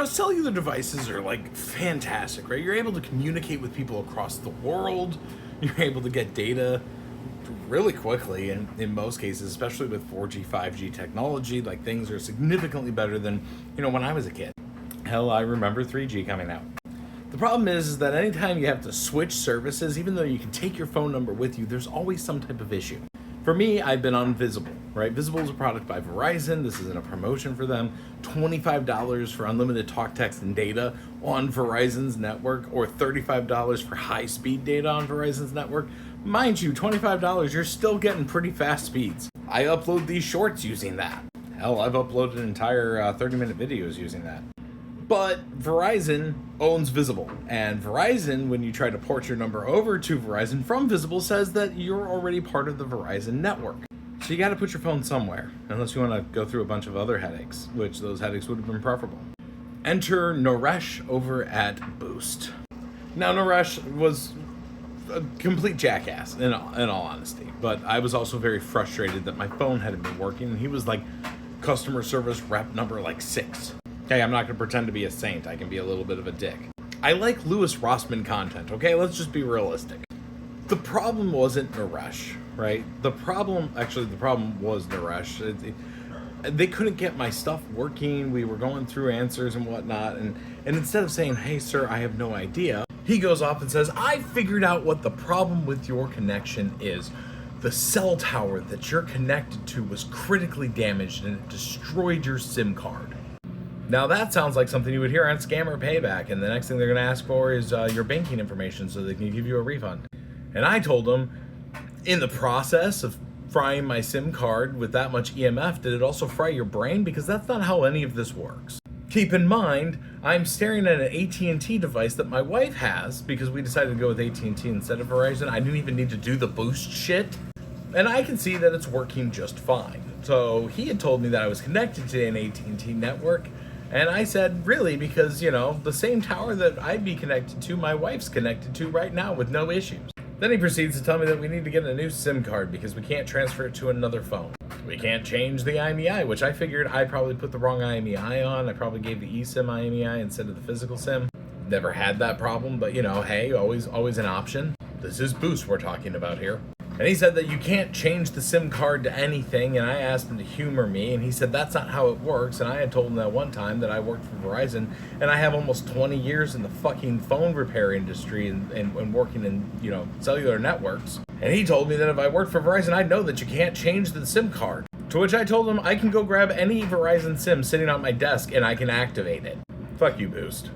Cellular devices are like fantastic, right? You're able to communicate with people across the world. You're able to get data really quickly, and in most cases, especially with 4G, 5G technology, like things are significantly better than, when I was a kid. Hell, I remember 3G coming out. The problem is that anytime you have to switch services, even though you can take your phone number with you, there's always some type of issue. For me, I've been on Visible, right? Visible is a product by Verizon. This isn't a promotion for them. $25 for unlimited talk, text, and data on Verizon's network, or $35 for high-speed data on Verizon's network. Mind you, $25, you're still getting pretty fast speeds. I upload these shorts using that. Hell, I've uploaded entire 30-minute videos using that. But Verizon owns Visible, and Verizon, when you try to port your number over to Verizon from Visible, says that you're already part of the Verizon network. So you got to put your phone somewhere, unless you want to go through a bunch of other headaches, which those headaches would have been preferable. Enter Naresh over at Boost. Now, Naresh was a complete jackass, in all honesty, but I was also very frustrated that my phone hadn't been working, and he was like customer service rep number like 6. Okay, I'm not going to pretend to be a saint. I can be a little bit of a dick. I like Louis Rossmann content, okay? Let's just be realistic. The problem wasn't Naresh, right? The problem was Naresh. They couldn't get my stuff working. We were going through answers and whatnot. And instead of saying, hey, sir, I have no idea, he goes off and says, I figured out what the problem with your connection is. The cell tower that you're connected to was critically damaged and it destroyed your SIM card. Now that sounds like something you would hear on Scammer Payback, and the next thing they're going to ask for is your banking information so they can give you a refund. And I told them, in the process of frying my SIM card with that much EMF, did it also fry your brain? Because that's not how any of this works. Keep in mind, I'm staring at an AT&T device that my wife has, because we decided to go with AT&T instead of Verizon. I didn't even need to do the boost shit. And I can see that it's working just fine. So he had told me that I was connected to an AT&T network. And I said, really, because, the same tower that I'd be connected to, my wife's connected to right now with no issues. Then he proceeds to tell me that we need to get a new SIM card because we can't transfer it to another phone. We can't change the IMEI, which I figured I probably put the wrong IMEI on. I probably gave the eSIM IMEI instead of the physical SIM. Never had that problem, but, hey, always an option. This is Boost we're talking about here. And he said that you can't change the SIM card to anything, and I asked him to humor me, and he said that's not how it works, and I had told him that one time that I worked for Verizon, and I have almost 20 years in the fucking phone repair industry and working in, cellular networks. And he told me that if I worked for Verizon, I'd know that you can't change the SIM card. To which I told him I can go grab any Verizon SIM sitting on my desk, and I can activate it. Fuck you, Boost.